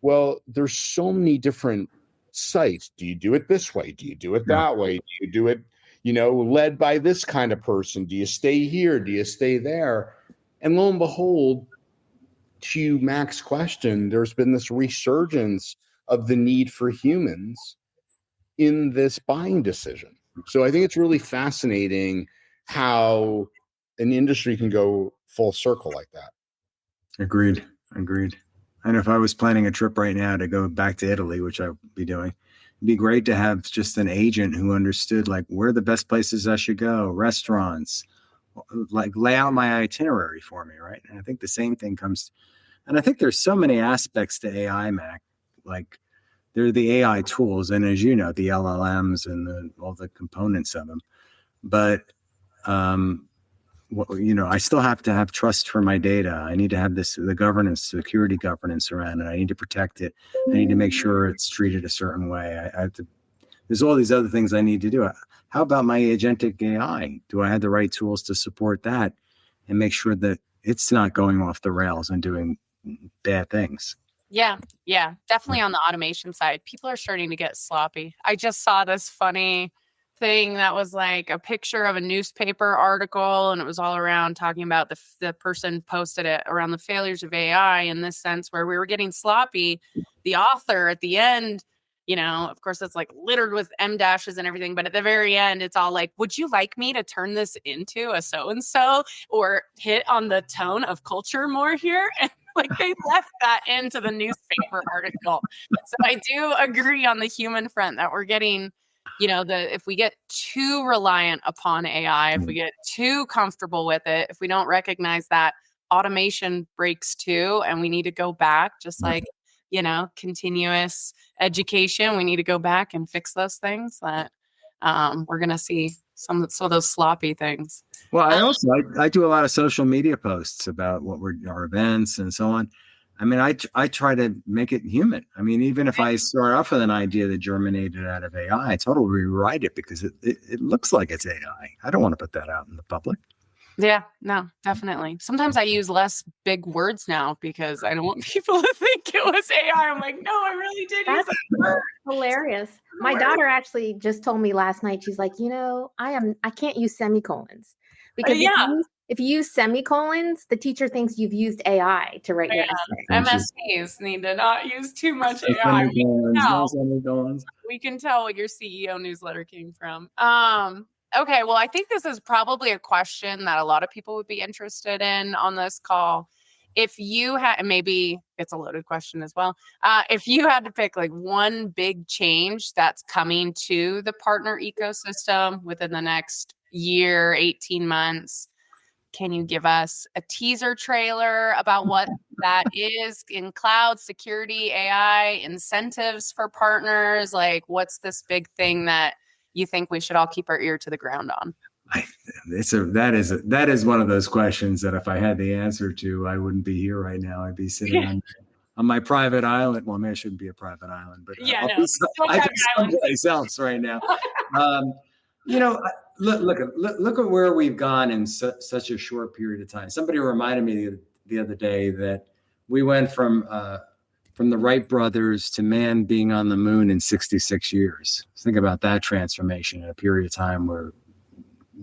Well, there's so many different sites. Do you do it this way? Do you do it that way? Do you do it, led by this kind of person? Do you stay here? Do you stay there? And lo and behold, to Mac's question, there's been this resurgence of the need for humans in this buying decision. So I think it's really fascinating how an industry can go full circle like that. Agreed. And if I was planning a trip right now to go back to Italy, which I would be doing, it'd be great to have just an agent who understood, like, where are the best places I should go, restaurants, like lay out my itinerary for me, right? And I think the same thing comes, and I think there's so many aspects to AI, Mac, like there are the AI tools, and as you know, the LLMs and all the components of them. But I still have to have trust for my data. I need to have the governance, security governance around it. I need to protect it. I need to make sure it's treated a certain way. I have to. There's all these other things I need to do. How about my agentic AI? Do I have the right tools to support that and make sure that it's not going off the rails and doing bad things? Yeah, definitely on the automation side. People are starting to get sloppy. I just saw this funny thing that was like a picture of a newspaper article, and it was all around talking about the person posted it around the failures of AI in this sense where we were getting sloppy. The author at the end, of course, it's like littered with M dashes and everything, but at the very end, it's all like, would you like me to turn this into a so-and-so or hit on the tone of culture more here? And like they left that into the newspaper article. So I do agree on the human front that we're getting, if we get too reliant upon AI, if we get too comfortable with it, if we don't recognize that automation breaks too, and we need to go back, just like, continuous education, we need to go back and fix those things that we're going to see some of those sloppy things. Well, I do a lot of social media posts about our events and so on. I mean, I try to make it human. I mean, even if I start off with an idea that germinated out of AI, I totally rewrite it because it looks like it's AI. I don't want to put that out in the public. Yeah, no, definitely. Sometimes I use less big words now because I don't want people to think it was AI. I'm like, no, I really did use it. Hilarious. My daughter actually just told me last night, she's like, I can't use semicolons because if you use semicolons, the teacher thinks you've used AI to write your essay. MSPs need to not use too much AI. We can tell what your CEO newsletter came from. Okay, well, I think this is probably a question that a lot of people would be interested in on this call if you had, maybe it's a loaded question as well. If you had to pick like one big change that's coming to the partner ecosystem within the next year, 18 months, can you give us a teaser trailer about what that is in cloud security, AI, incentives for partners? Like, what's this big thing that you think we should all keep our ear to the ground on? That is one of those questions that if I had the answer to, I wouldn't be here right now. I'd be sitting on my private island. Well, maybe I shouldn't be a private island, but I'd be someplace else right now. Look at where we've gone in such a short period of time. Somebody reminded me the other day that we went from the Wright brothers to man being on the moon in 66 years. Think about that transformation in a period of time where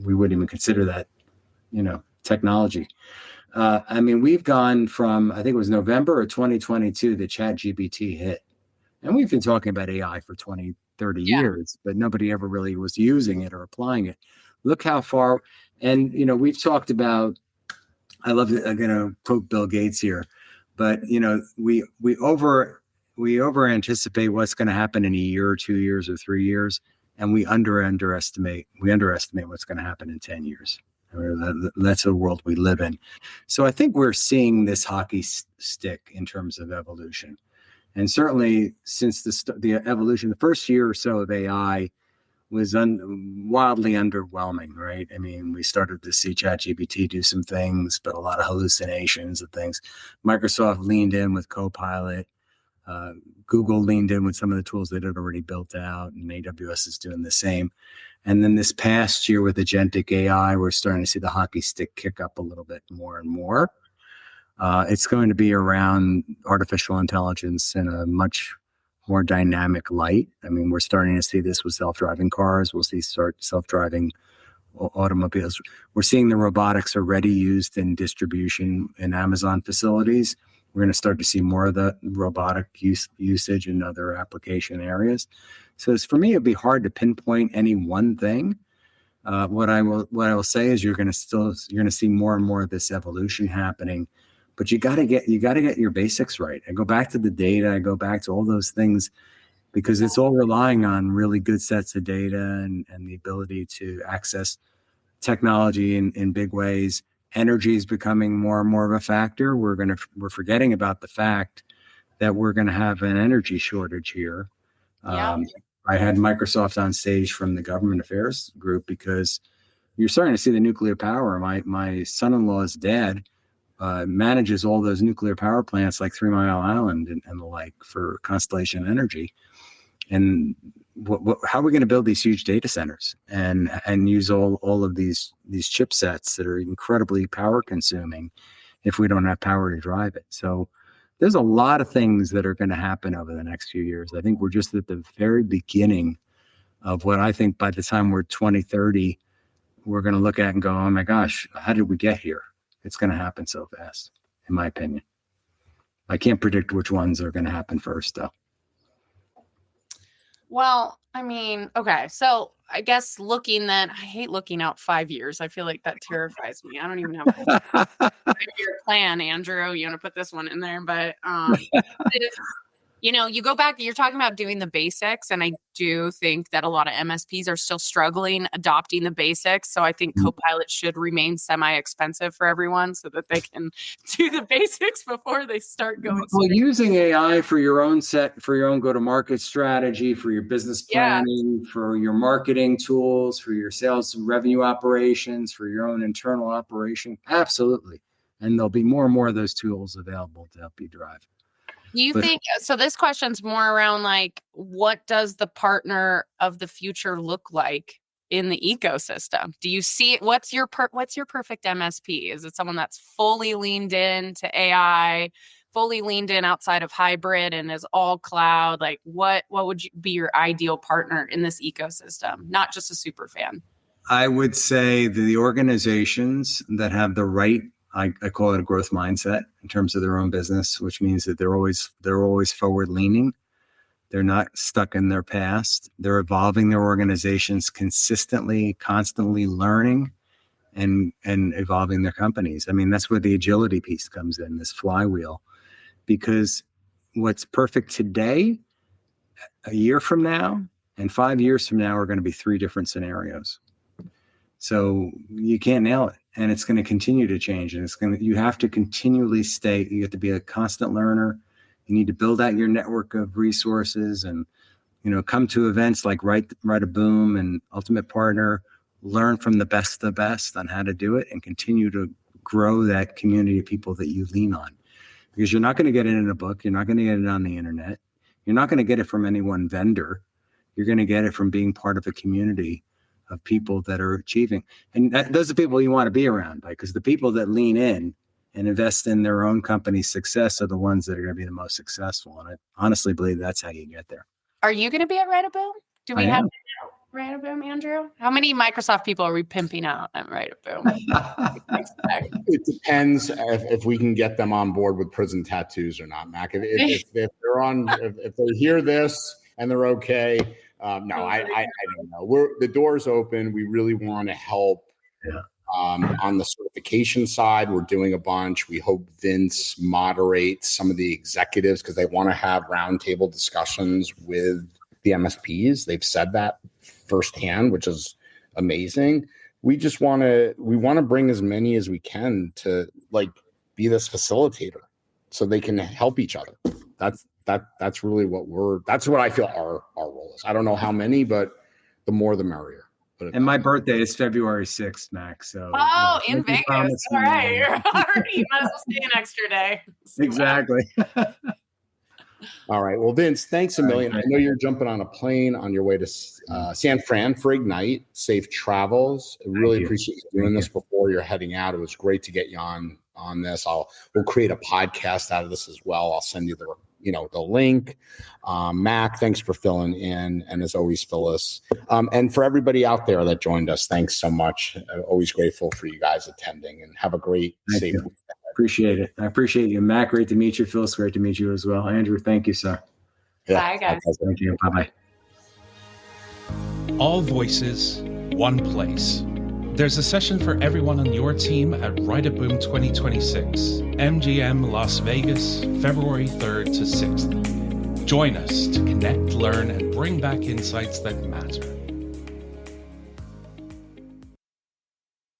we wouldn't even consider that, technology. We've gone from, I think it was November of 2022 that ChatGPT hit. And we've been talking about AI for 20, 30 years, but nobody ever really was using it or applying it. Look how far, and, we've talked about, I'm going to quote Bill Gates here, but, we over anticipate what's going to happen in a year or 2 years or 3 years. And we underestimate what's going to happen in 10 years. That's the world we live in. So I think we're seeing this hockey stick in terms of evolution. And certainly since the evolution, the first year or so of AI was wildly underwhelming, right? We started to see ChatGPT do some things, but a lot of hallucinations and things. Microsoft leaned in with Copilot. Google leaned in with some of the tools that had already built out, and AWS is doing the same. And then this past year with agentic AI, we're starting to see the hockey stick kick up a little bit more and more. It's going to be around artificial intelligence in a much more dynamic light. We're starting to see this with self-driving cars. We'll see self-driving automobiles. We're seeing the robotics already used in distribution in Amazon facilities. We're going to start to see more of the robotic usage in other application areas. So for me, it'd be hard to pinpoint any one thing. What I will say is you're going to see more and more of this evolution happening, but you got to get your basics right. I go back to the data. I go back to all those things because it's all relying on really good sets of data and the ability to access technology in big ways. Energy is becoming more and more of a factor. We're forgetting about the fact that we're going to have an energy shortage here. I had Microsoft on stage from the government affairs group because you're starting to see the nuclear power. My son-in-law's dad manages all those nuclear power plants like 3 Mile Island and the like for Constellation Energy. And how are we going to build these huge data centers and use all of these chipsets that are incredibly power consuming if we don't have power to drive it? So there's a lot of things that are going to happen over the next few years. I think we're just at the very beginning of what I think by the time we're 2030, we're going to look at and go, oh my gosh, how did we get here? It's going to happen so fast, in my opinion. I can't predict which ones are going to happen first, though. Well, okay. So I guess I hate looking out 5 years. I feel like that terrifies me. I don't even have a 5-year plan, Andrew. You want to put this one in there, but you go back, you're talking about doing the basics. And I do think that a lot of MSPs are still struggling adopting the basics. So I think Copilot should remain semi-expensive for everyone so that they can do the basics before they start going. Well, using AI for your own go-to-market strategy, for your business planning, for your marketing tools, for your sales and revenue operations, for your own internal operation. Absolutely. And there'll be more and more of those tools available to help you drive. Do you think, so this question's more around like, what does the partner of the future look like in the ecosystem? Do you see, what's your perfect MSP? Is it someone that's fully leaned into AI, fully leaned in outside of hybrid and is all cloud? Like what would be your ideal partner in this ecosystem? Not just a super fan. I would say the organizations that have the right, I call it a growth mindset in terms of their own business, which means that they're always forward leaning. They're not stuck in their past. They're evolving their organizations consistently, constantly learning and evolving their companies. I mean, that's where the agility piece comes in, this flywheel, because what's perfect today, a year from now, and 5 years from now are going to be 3 different scenarios. So you can't nail it, and it's going to continue to change. And you have to continually you have to be a constant learner. You need to build out your network of resources, and come to events like Write a Boom and Ultimate Partner. Learn from the best of the best on how to do it, and continue to grow that community of people that you lean on. Because you're not going to get it in a book, you're not going to get it on the internet, you're not going to get it from any one vendor. You're going to get it from being part of a community of people that are achieving. And those are people you want to be around, because the people that lean in and invest in their own company's success are the ones that are going to be the most successful. And I honestly believe that's how you get there. Are you going to be at Write a Boom? Do we have Write a Boom, Andrew? How many Microsoft people are we pimping out at Write a Boom? It depends if we can get them on board with prison tattoos or not, Mac. If they're on, if they hear this and they're okay. No, I don't know. The door's open. We really want to help. Yeah. On the certification side, we're doing a bunch. We hope Vince moderates some of the executives because they want to have roundtable discussions with the MSPs. They've said that firsthand, which is amazing. We just want to bring as many as we can to be this facilitator so they can help each other. That's really that's what I feel our role is. I don't know how many, but the more the merrier. And my birthday is February 6th, Max. So in Vegas. All right. You might as well stay an extra day. Exactly. All right. Well, Vince, thanks a million. I know you're jumping on a plane on your way to San Fran for Ignite. Safe travels. I really appreciate you doing this before you're heading out. It was great to get you on this. We'll create a podcast out of this as well. I'll send you the link. Mac, thanks for filling in. And as always, Phyllis. And for everybody out there that joined us, thanks so much. Always grateful for you guys attending, and have a great, safe week. Appreciate it. I appreciate you. Mac, great to meet you. Phyllis, great to meet you as well. Andrew, thank you, sir. Yeah, bye, guys. Thank you. Bye-bye. All voices, one place. There's a session for everyone on your team at Write a Boom 2026, MGM Las Vegas, February 3rd to 6th. Join us to connect, learn, and bring back insights that matter.